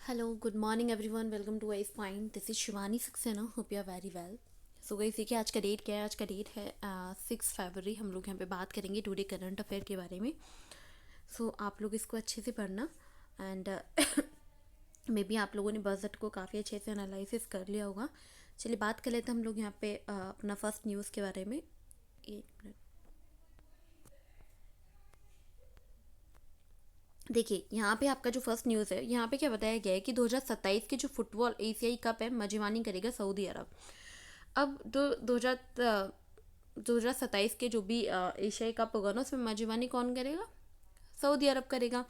Hello, good morning everyone. Welcome to Ice Point. This is Shivani Saxena. Hope you are very well. सो गई देखिए आज का date क्या है. आज का डेट है 6 फरवरी. हम लोग यहाँ पे बात करेंगे टुडे करंट अफेयर के बारे में. आप लोग इसको अच्छे से पढ़ना एंड मे बी आप लोगों ने बजट को काफ़ी अच्छे से एनालिसिस कर लिया होगा. चलिए बात कर लेते हैं हम लोग यहाँ पे अपना फर्स्ट न्यूज़ के बारे में. एक मिनट. देखिए यहाँ पे आपका जो फर्स्ट न्यूज़ है, यहाँ पे क्या बताया गया है कि 2027 के जो फुटबॉल एशियाई कप है मेजबानी करेगा सऊदी अरब. अब दो हज़ार सत्ताईस के जो भी एशियाई कप होगा ना, उसमें मेजबानी कौन करेगा? सऊदी अरब करेगा.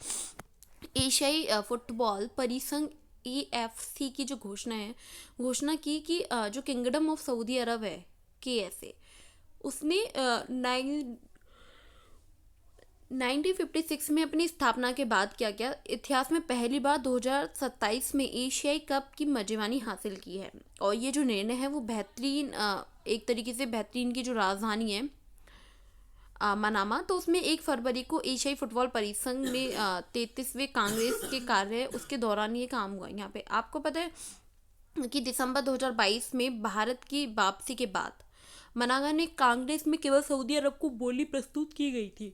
एशियाई फुटबॉल परिसंघ AFC की जो घोषणा की कि जो किंगडम ऑफ सऊदी अरब है KSA, उसने 1956 में अपनी स्थापना के बाद क्या किया, इतिहास में पहली बार 2027 में एशियाई कप की मेजबानी हासिल की है. और ये जो निर्णय है वो बेहतरीन, एक तरीके से बेहतरीन की जो राजधानी है मनामा, तो उसमें 1 फरवरी को एशियाई फुटबॉल परिसंघ में 33वें कांग्रेस के कार्य उसके दौरान ये काम हुआ. यहाँ पे आपको पता है कि दिसंबर 2022 में भारत की वापसी के बाद मनामा ने कांग्रेस में केवल सऊदी अरब को बोली प्रस्तुत की गई थी.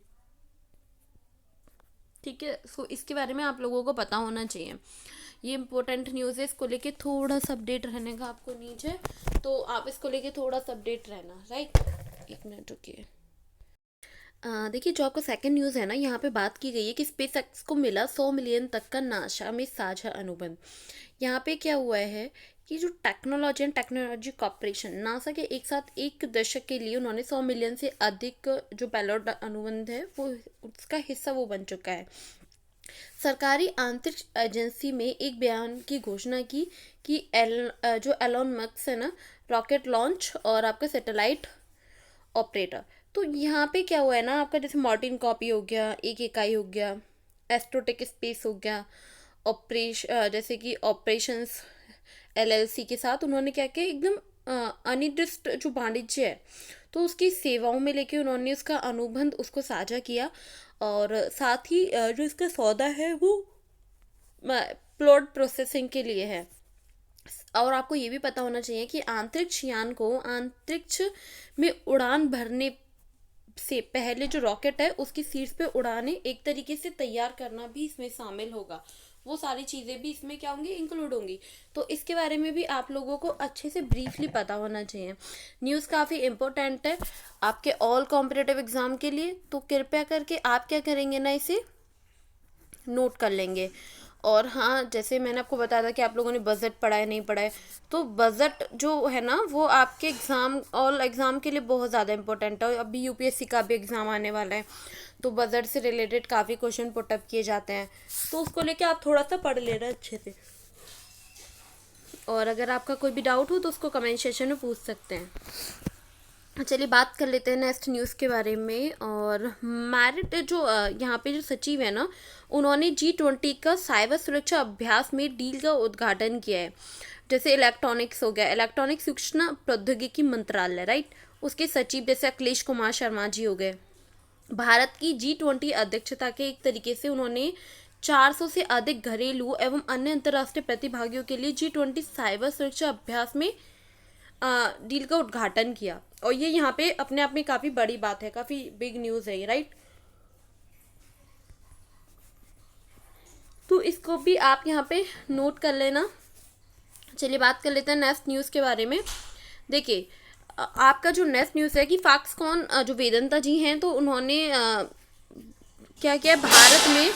ठीक है. इसके बारे में आप लोगों को पता होना चाहिए. ये इंपॉर्टेंट न्यूज़ है. इसको लेके थोड़ा सा अपडेट रहने का आपको नीड है, तो आप इसको लेके थोड़ा सा अपडेट रहना. राइट, एक मिनट रुकिए. देखिए जो आपका सेकंड न्यूज़ है ना, यहाँ पे बात की गई है कि स्पेस एक्स को मिला 100 मिलियन तक का नासा में साझा अनुबंध. यहाँ पे क्या हुआ है कि जो technology and technology corporation NASA के एक साथ 1 दशक के लिए उन्होंने 100 मिलियन से अधिक जो पैलोट अनुबंध है वो उसका हिस्सा वो बन चुका है. सरकारी अंतरिक्ष एजेंसी में एक बयान की घोषणा की कि जो एलोन मस्क है ना, रॉकेट लॉन्च और आपका सैटेलाइट ऑपरेटर. तो यहाँ पे क्या हुआ है ना, आपका जैसे मार्टिन कॉपी हो गया, एक इकाई हो गया, एस्ट्रोटेक स्पेस हो गया, जैसे कि ऑपरेशंस LLC के साथ उन्होंने क्या किया, एकदम अनिर्दिष्ट जो वाणिज्य है तो उसकी सेवाओं में लेके उन्होंने उसका अनुबंध उसको साझा किया. और साथ ही जो इसका सौदा है वो प्लॉट प्रोसेसिंग के लिए है. और आपको ये भी पता होना चाहिए कि अंतरिक्ष यान को अंतरिक्ष में उड़ान भरने से पहले जो रॉकेट है उसकी सीट्स पे उड़ाने एक तरीके से तैयार करना भी इसमें शामिल होगा. वो सारी चीज़ें भी इसमें क्या होंगी, इंक्लूड होंगी. तो इसके बारे में भी आप लोगों को अच्छे से ब्रीफली पता होना चाहिए. न्यूज़ काफ़ी इंपॉर्टेंट है आपके ऑल कॉम्पिटिटिव एग्ज़ाम के लिए, तो कृपया करके आप क्या करेंगे ना, इसे नोट कर लेंगे. और हाँ, जैसे मैंने आपको बताया था कि आप लोगों ने बजट पढ़ा है नहीं पढ़ा है, तो बजट जो है ना वो आपके एग्ज़ाम ऑल एग्ज़ाम के लिए बहुत ज़्यादा इंपॉर्टेंट है. अभी UPSC का भी एग्ज़ाम आने वाला है, तो बजट से रिलेटेड काफ़ी क्वेश्चन पुटअप किए जाते हैं, तो उसको लेके आप थोड़ा सा पढ़ लेना अच्छे से. और अगर आपका कोई भी डाउट हो तो उसको कमेंट सेक्शन में पूछ सकते हैं. चलिए बात कर लेते हैं नेक्स्ट न्यूज़ के बारे में. और मैरिट जो यहाँ पे जो सचिव है ना, उन्होंने G20 का साइबर सुरक्षा अभ्यास में डील का उद्घाटन किया है. जैसे इलेक्ट्रॉनिक्स हो गया, इलेक्ट्रॉनिक सूचना प्रौद्योगिकी मंत्रालय, राइट, उसके सचिव जैसे अखिलेश कुमार शर्मा जी हो गए. भारत की G20 अध्यक्षता के एक तरीके से उन्होंने 400 से अधिक घरेलू एवं अन्य अंतर्राष्ट्रीय प्रतिभागियों के लिए G20 साइबर सुरक्षा अभ्यास में डील का उद्घाटन किया. और ये यहाँ पे अपने आप में काफ़ी बड़ी बात है, काफ़ी बिग न्यूज़ है ये, राइट. तो इसको भी आप यहाँ पे नोट कर लेना. चलिए बात कर लेते हैं नेक्स्ट न्यूज़ के बारे में. देखिए आपका जो नेक्स्ट न्यूज़ है कि फॉक्सकॉन जो वेदांता जी हैं, तो उन्होंने क्या किया, भारत में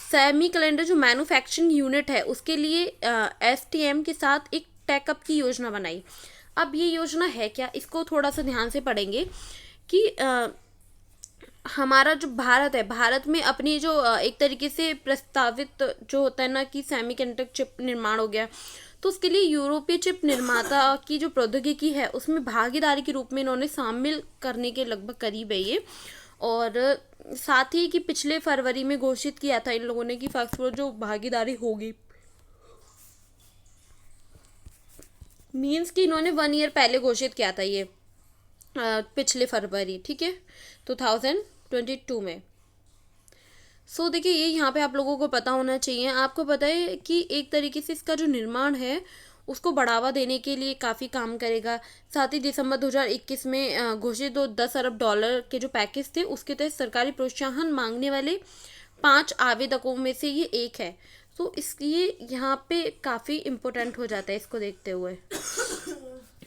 सेमी कैलेंडर जो मैन्युफैक्चरिंग यूनिट है उसके लिए STM के साथ एक टेकअप की योजना बनाई. अब ये योजना है क्या, इसको थोड़ा सा ध्यान से पढ़ेंगे कि हमारा जो भारत है, भारत में अपनी जो एक तरीके से प्रस्तावित जो होता है ना कि सेमी कंडक्टर चिप निर्माण हो गया, तो उसके लिए यूरोपीय चिप निर्माता की जो प्रौद्योगिकी है उसमें भागीदारी के रूप में इन्होंने शामिल करने के लगभग करीब है ये. और साथ ही कि पिछले फरवरी में घोषित किया था इन लोगों ने कि फॉक्सकॉन जो भागीदारी होगी, मीन्स कि इन्होंने 1 ईयर पहले घोषित किया था ये पिछले फरवरी, ठीक है, 2022 में. सो देखिए, ये यहाँ पे आप लोगों को पता होना चाहिए। आपको पता है कि एक तरीके से इसका जो निर्माण है उसको बढ़ावा देने के लिए काफ़ी काम करेगा। साथ ही दिसंबर 2021 में घोषित $10 अरब के जो पैकेज थे उसके तहत सरकारी प्रोत्साहन मांगने वाले 5 आवेदकों में से ये एक है। तो इसलिए यहाँ पे काफ़ी इम्पोर्टेंट हो जाता है इसको देखते हुए,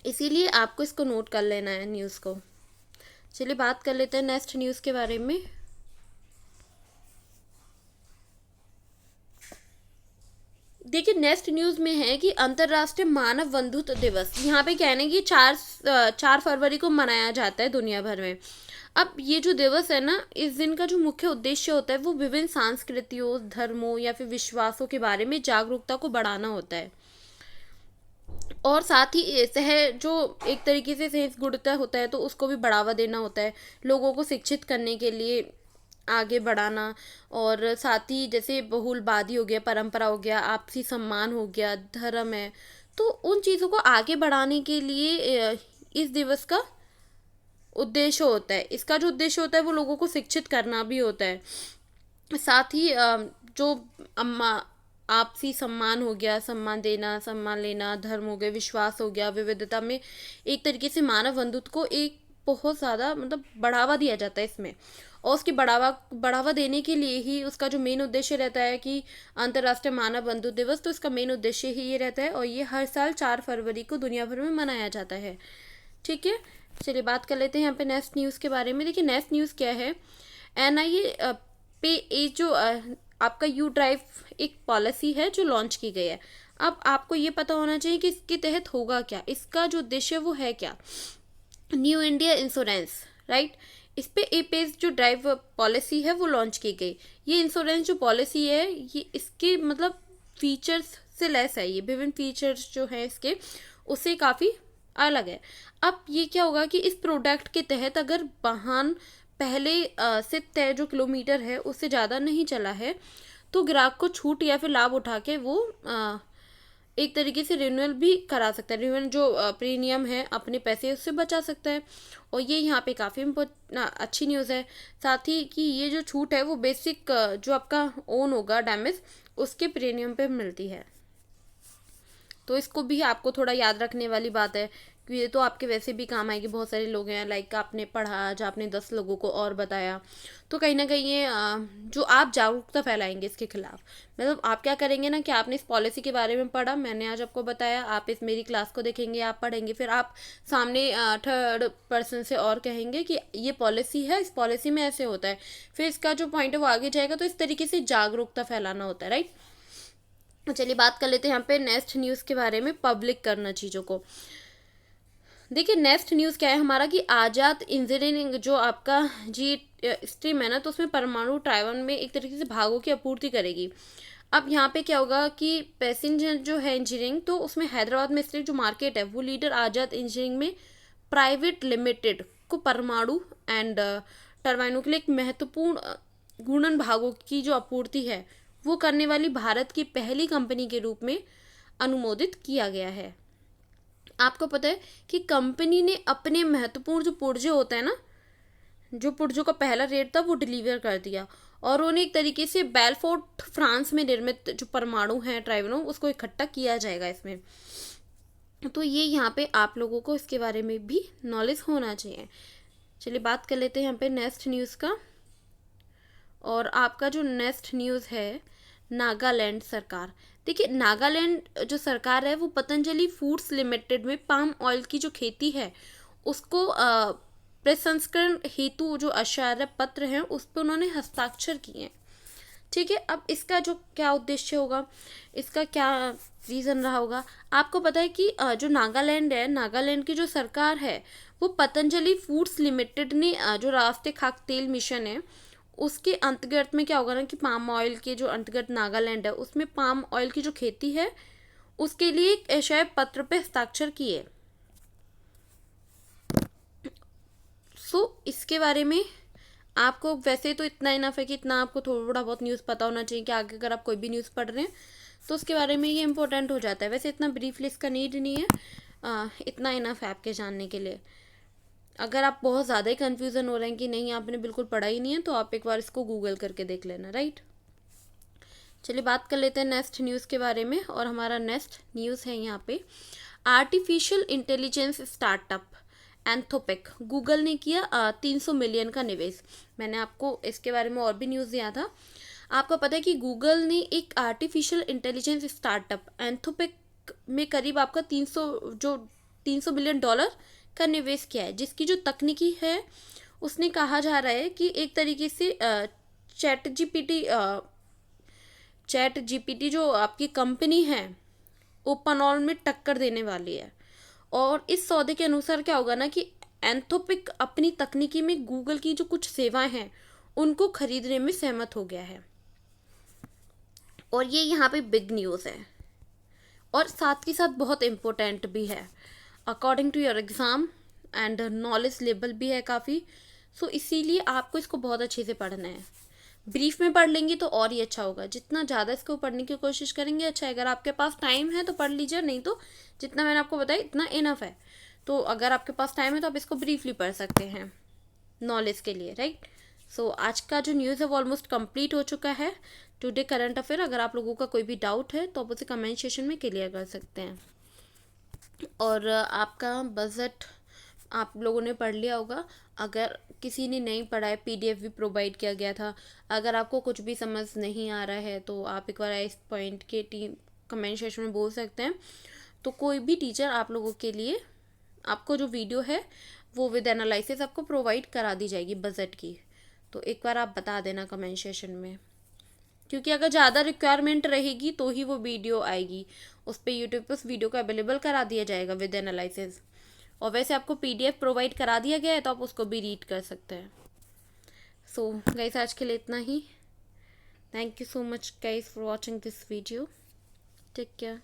इसीलिए आपको इसको नोट कर लेना है न्यूज़ को। चलिए बात कर लेते हैं नेक्स्ट न्यूज़ के बारे में। देखिए, नेक्स्ट न्यूज़ में है कि अंतर्राष्ट्रीय मानव बंधुत्व दिवस, यहाँ पे कहने की 4 फरवरी को मनाया जाता है दुनिया भर में। अब ये जो दिवस है ना, इस दिन का जो मुख्य उद्देश्य होता है वो विभिन्न संस्कृतियों, धर्मों या फिर विश्वासों के बारे में जागरूकता को बढ़ाना होता है। और साथ ही जो एक तरीके से सहिष्णुता होता है तो उसको भी बढ़ावा देना होता है, लोगों को शिक्षित करने के लिए आगे बढ़ाना। और साथ ही जैसे बहुलवादी हो गया, परंपरा हो गया, आपसी सम्मान हो गया, धर्म है, तो उन चीज़ों को आगे बढ़ाने के लिए इस दिवस का उद्देश्य होता है। इसका जो उद्देश्य होता है वो लोगों को शिक्षित करना भी होता है। साथ ही जो अम्मा आपसी सम्मान हो गया, सम्मान देना, सम्मान लेना, धर्म हो गया, विश्वास हो गया, विविधता में एक तरीके से मानव बंधुत्व को एक बहुत ज़्यादा मतलब बढ़ावा दिया जाता है इसमें। और उसकी बढ़ावा देने के लिए ही उसका जो मेन उद्देश्य रहता है कि अंतर्राष्ट्रीय मानव बंधुत्व दिवस, तो इसका मेन उद्देश्य ही ये रहता है। और ये हर साल 4 फरवरी को दुनिया भर में मनाया जाता है। ठीक है, चलिए बात कर लेते हैं यहाँ पे नेक्स्ट न्यूज़ के बारे में। देखिए, नेक्स्ट न्यूज़ क्या है, NIA पे ये जो आपका यू ड्राइव एक पॉलिसी है जो लॉन्च की गई है। अब आपको ये पता होना चाहिए कि इसके तहत होगा क्या, इसका जो उद्देश्य वो है क्या। न्यू इंडिया इंश्योरेंस, राइट, इस पे ए पेज जो ड्राइव पॉलिसी है वो लॉन्च की गई। ये इंश्योरेंस जो पॉलिसी है ये इसके मतलब फीचर्स से लेस है, ये विभिन्न फीचर्स जो हैं इसके उससे काफ़ी अलग है। अब ये क्या होगा कि इस प्रोडक्ट के तहत अगर वाहन पहले से तय जो किलोमीटर है उससे ज़्यादा नहीं चला है तो ग्राहक को छूट या फिर लाभ उठा के वो एक तरीके से रिन्यूअल भी करा सकता है। रिन्यूअल जो प्रीमियम है अपने पैसे उससे बचा सकता है। और ये यहाँ पे काफ़ी अच्छी न्यूज़ है। साथ ही कि ये जो छूट है वो बेसिक जो आपका ओन होगा डैमेज उसके प्रीमियम पे मिलती है। तो इसको भी आपको थोड़ा याद रखने वाली बात है कि ये तो आपके वैसे भी काम आएगी। बहुत सारे लोग हैं, लाइक आपने पढ़ा आज आपने 10 लोगों को और बताया, तो कहीं ना कहीं ये जो आप जागरूकता फैलाएंगे इसके खिलाफ। मतलब आप क्या करेंगे ना कि आपने इस पॉलिसी के बारे में पढ़ा, मैंने आज आपको बताया, आप इस मेरी क्लास को देखेंगे, आप पढ़ेंगे, फिर आप सामने थर्ड पर्सन से और कहेंगे कि ये पॉलिसी है, इस पॉलिसी में ऐसे होता है, फिर इसका जो पॉइंट है वो आगे जाएगा। तो इस तरीके से जागरूकता फैलाना होता है, राइट। चलिए बात कर लेते हैं यहाँ पे नेक्स्ट न्यूज़ के बारे में, पब्लिक करना चीज़ों को। देखिए, नेक्स्ट न्यूज़ क्या है हमारा कि आज़ाद इंजीनियरिंग जो आपका जी स्ट्रीम है ना, तो उसमें परमाणु टाइवन में एक तरीके से भागों की आपूर्ति करेगी। अब यहाँ पे क्या होगा कि पैसेंजर जो है इंजीनियरिंग, तो उसमें हैदराबाद में स्थित जो मार्केट है वो लीडर आज़ाद इंजीनियरिंग में प्राइवेट लिमिटेड को परमाणु एंड टरबाइनों के लिए एक महत्वपूर्ण घूर्णन भागों की जो आपूर्ति है वो करने वाली भारत की पहली कंपनी के रूप में अनुमोदित किया गया है। आपको पता है कि कंपनी ने अपने महत्वपूर्ण जो पुर्जे होते हैं ना, जो पुर्जों का पहला रेट था वो डिलीवर कर दिया और उन्हें एक तरीके से बेलफोर्ट फ्रांस में निर्मित जो परमाणु हैं ट्राइबनों उसको इकट्ठा किया जाएगा इसमें। तो ये यहाँ पे आप लोगों को इसके बारे में भी नॉलेज होना चाहिए। चलिए बात कर लेते हैं यहाँ पे नेक्स्ट न्यूज़ का। और आपका जो नेक्स्ट न्यूज़ है नागालैंड सरकार। देखिए, नागालैंड जो सरकार है वो पतंजलि फूड्स लिमिटेड में पाम ऑयल की जो खेती है उसको प्रसंस्करण हेतु जो आश्चर्य पत्र हैं उस पर उन्होंने हस्ताक्षर किए हैं। ठीक है, अब इसका जो क्या उद्देश्य होगा, इसका क्या रीज़न रहा होगा, आपको पता है कि जो नागालैंड है, नागालैंड की जो सरकार है वो पतंजलि फूड्स लिमिटेड ने जो राष्ट्रीय खाद्य तेल मिशन है उसके अंतर्गत में क्या होगा ना कि पाम ऑयल के जो अंतर्गत नागालैंड है उसमें पाम ऑयल की जो खेती है उसके लिए एक आशय पत्र पे हस्ताक्षर किए। इसके बारे में आपको वैसे तो इतना इनफ है कि इतना आपको थोड़ा बहुत न्यूज़ पता होना चाहिए कि आगे अगर आप कोई भी न्यूज़ पढ़ रहे हैं तो उसके बारे में ये इंपॉर्टेंट हो जाता है। वैसे इतना ब्रीफली इसका नीड नहीं है, इतना इनफ है आपके जानने के लिए। अगर आप बहुत ज़्यादा ही कन्फ्यूज़न हो रहे हैं कि नहीं आपने बिल्कुल पढ़ा ही नहीं है, तो आप एक बार इसको गूगल करके देख लेना, राइट। चलिए बात कर लेते हैं नेक्स्ट न्यूज़ के बारे में। और हमारा नेक्स्ट न्यूज़ है यहाँ पे, आर्टिफिशियल इंटेलिजेंस स्टार्टअप एंथोपिक, गूगल ने किया 300 मिलियन का निवेश। मैंने आपको इसके बारे में और भी न्यूज़ दिया था। आपको पता है कि गूगल ने एक आर्टिफिशियल इंटेलिजेंस स्टार्टअप एंथोपिक में करीब आपका 300 बिलियन डॉलर का निवेश किया है, जिसकी जो तकनीकी है उसने कहा जा रहा है कि एक तरीके से चैट जीपीटी जो आपकी कंपनी है ओपनऑल में टक्कर देने वाली है। और इस सौदे के अनुसार क्या होगा ना कि एंथोपिक अपनी तकनीकी में गूगल की जो कुछ सेवाएं हैं उनको खरीदने में सहमत हो गया है। और ये यहाँ पे बिग न्यूज़ है और साथ के साथ बहुत इम्पोर्टेंट भी है। According to your exam and knowledge level भी है काफ़ी। सो इसीलिए आपको इसको बहुत अच्छे से पढ़ना है। ब्रीफ में पढ़ लेंगे तो और ही अच्छा होगा। जितना ज़्यादा इसको पढ़ने की कोशिश करेंगे अच्छा है। अगर आपके पास टाइम है तो पढ़ लीजिए, नहीं तो जितना मैंने आपको बताया इतना इनफ है। तो अगर आपके पास टाइम है तो आप इसको ब्रीफली पढ़ सकते हैं नॉलेज के लिए, राइट। सो आज का जो न्यूज़ है वो ऑलमोस्ट कंप्लीट हो चुका है। Today current affair. अगर आप लोगों का कोई भी डाउट है तो आप उसे कमेंट सेशन में क्लियर कर सकते हैं। और आपका बजट आप लोगों ने पढ़ लिया होगा। अगर किसी ने नहीं पढ़ा है, पीडीएफ भी प्रोवाइड किया गया था। अगर आपको कुछ भी समझ नहीं आ रहा है तो आप एक बार इस पॉइंट के टीम कमेंट सेक्शन में बोल सकते हैं। तो कोई भी टीचर आप लोगों के लिए आपको जो वीडियो है वो विद एनालिसिस आपको प्रोवाइड करा दी जाएगी बजट की। तो एक बार आप बता देना कमेंट सेशन में, क्योंकि अगर ज़्यादा रिक्वायरमेंट रहेगी तो ही वो वीडियो आएगी। उस पर यूट्यूब पर उस वीडियो को अवेलेबल करा दिया जाएगा विद एनालिसिस। और वैसे आपको पीडीएफ प्रोवाइड करा दिया गया है तो आप उसको भी रीड कर सकते हैं। सो गाइस आज के लिए इतना ही। Thank you so much guys for watching this video. Take care.